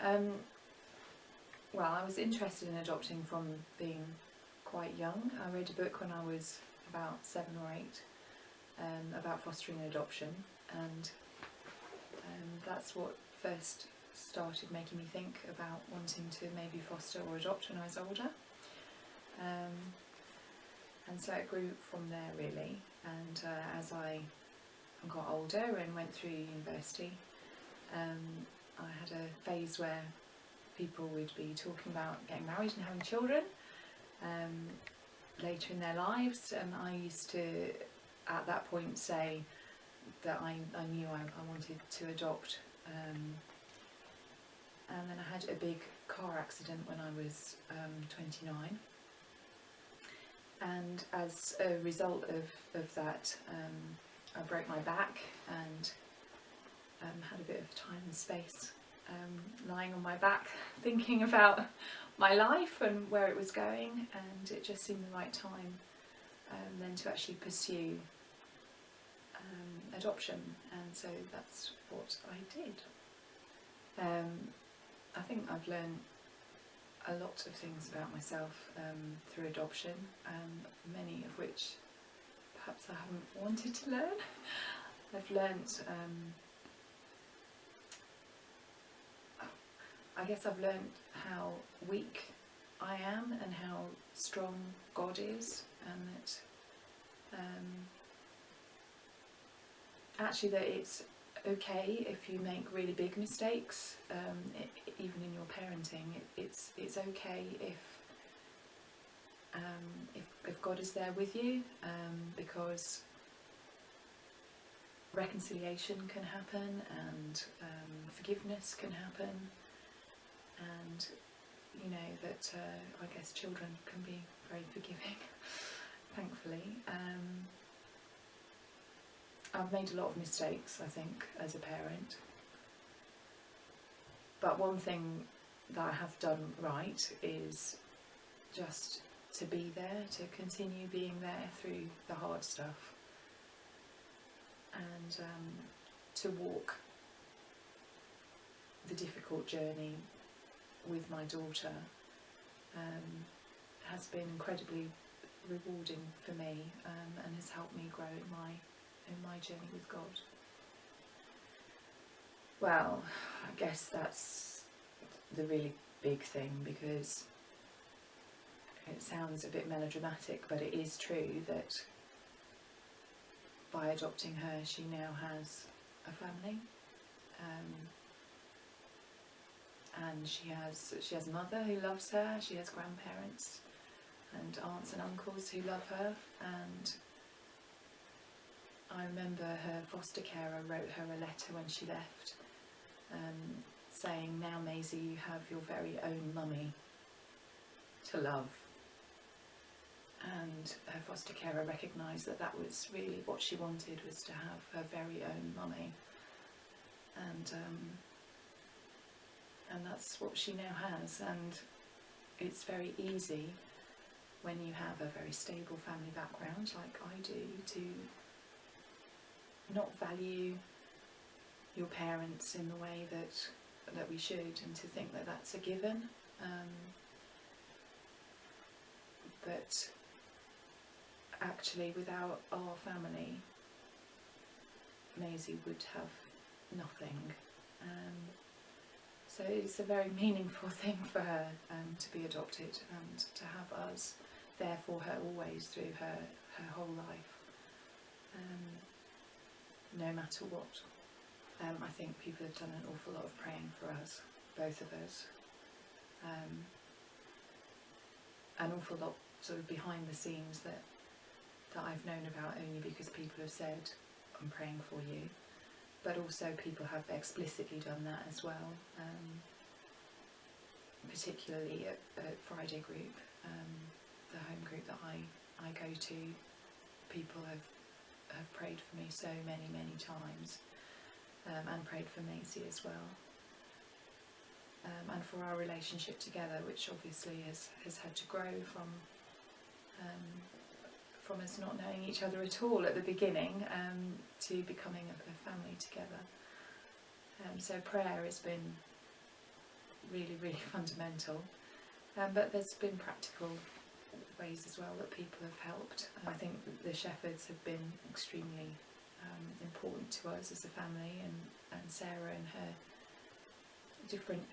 Well, I was interested in adopting from being quite young. I read a book when I was about 7 or 8 about fostering and adoption, and that's what first started making me think about wanting to maybe foster or adopt when I was older. And so it grew from there really, and as I got older and went through university, I had a phase where people would be talking about getting married and having children later in their lives, and I used to at that point say that I knew I wanted to adopt, and then I had a big car accident when I was 29, and as a result of that I broke my back and had a bit of time and space lying on my back thinking about my life and where it was going, and it just seemed the right time then to actually pursue adoption, and so that's what I did. I think I've learned a lot of things about myself through adoption, many of which perhaps I haven't wanted to learn. I've learnt, I guess I've learnt how weak I am and how strong God is, and that actually that it's okay if you make really big mistakes, even in your parenting. It's okay if God is there with you, because reconciliation can happen, and forgiveness can happen, and you know that I guess children can be very forgiving, thankfully. I've made a lot of mistakes, I think, as a parent, but one thing that I have done right is just to be there, to continue being there through the hard stuff, and to walk the difficult journey with my daughter has been incredibly rewarding for me, and has helped me grow in my journey with God. Well, I guess that's the really big thing, because it sounds a bit melodramatic, but it is true that by adopting her, she now has a family, and she has a mother who loves her, she has grandparents and aunts and uncles who love her, and I remember her foster carer wrote her a letter when she left, saying, "Now Maisie, you have your very own mummy to love." And her foster carer recognised that that was really what she wanted, was to have her very own mummy, and that's what she now has. And it's very easy when you have a very stable family background like I do to not value your parents in the way that we should, and to think that that's a given, but actually without our family, Maisie would have nothing. So it's a very meaningful thing for her to be adopted, and to have us there for her always through her whole life, no matter what. I think people have done an awful lot of praying for us, both of us, an awful lot sort of behind the scenes that I've known about only because people have said, "I'm praying for you," but also people have explicitly done that as well, particularly at Friday group, the home group that I go to. People have prayed for me so many times, and prayed for Maisie as well, and for our relationship together, which obviously has had to grow from us not knowing each other at all at the beginning, to becoming a family together. So prayer has been really, really fundamental. But there's been practical ways as well that people have helped. And I think the shepherds have been extremely important to us as a family, and Sarah and her different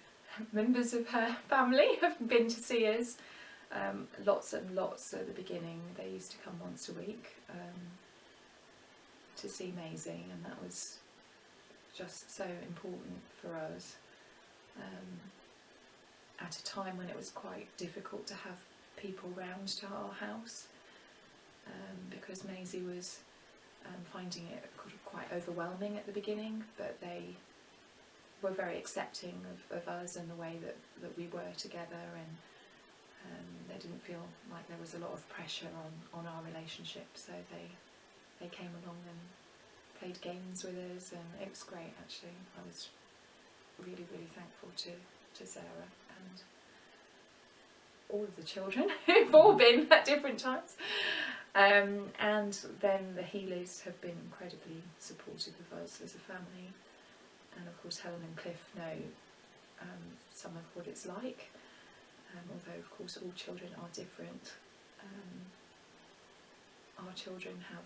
members of her family have been to see us. Lots and lots at the beginning. They used to come once a week to see Maisie, and that was just so important for us at a time when it was quite difficult to have people round to our house, because Maisie was finding it quite overwhelming at the beginning, but they were very accepting of us and the way that we were together, and they didn't feel like there was a lot of pressure on our relationship, so they came along and played games with us, and it was great actually. I was really, really thankful to Sarah and all of the children who've all been at different times. And then the Healers have been incredibly supportive of us as a family, and of course Helen and Cliff know some of what it's like, although of course all children are different. Our children have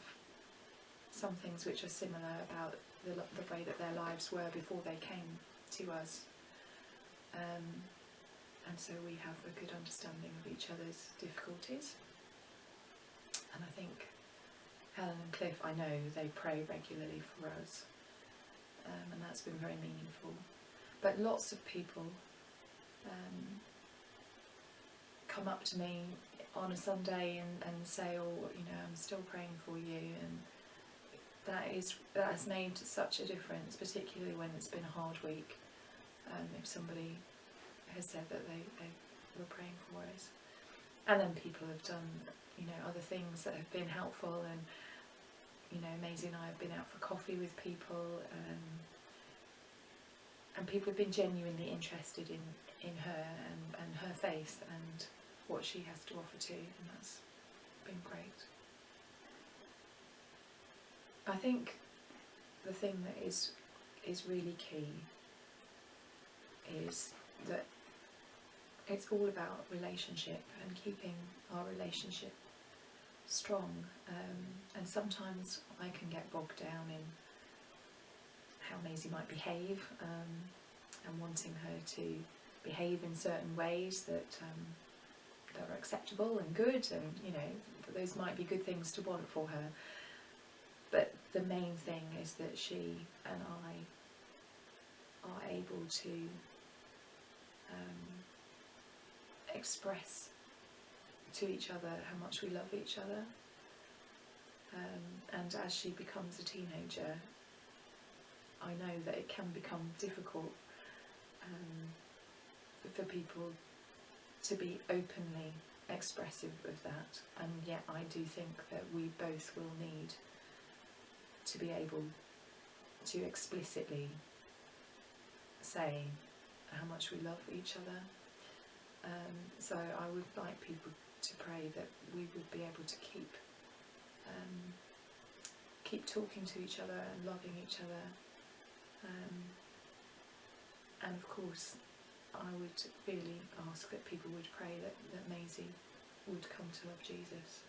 some things which are similar about the way that their lives were before they came to us, and so we have a good understanding of each other's difficulties. And I think Helen and Cliff, I know they pray regularly for us, and that's been very meaningful. But lots of people come up to me on a Sunday and say, oh, you know, I'm still praying for you, and that has made such a difference, particularly when it's been a hard week. If somebody has said that they were praying for us, and then people have done, you know, other things that have been helpful, and you know, Maisie and I have been out for coffee with people, and people have been genuinely interested in her and her faith and what she has to offer too, and that's been great. I think the thing that is really key is that it's all about relationship and keeping our relationship strong, and sometimes I can get bogged down in how Maisie might behave, and wanting her to behave in certain ways that are acceptable and good, and you know, those might be good things to want for her. But the main thing is that she and I are able to express to each other how much we love each other, and as she becomes a teenager, I know that it can become difficult for people to be openly expressive of that, and yet I do think that we both will need to be able to explicitly say how much we love each other. So I would like people to pray that we would be able to keep talking to each other and loving each other, and of course I would really ask that people would pray that Maisie would come to love Jesus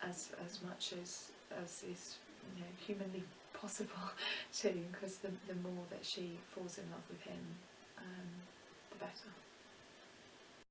as much as is, you know, humanly possible too, because the more that she falls in love with him, the better.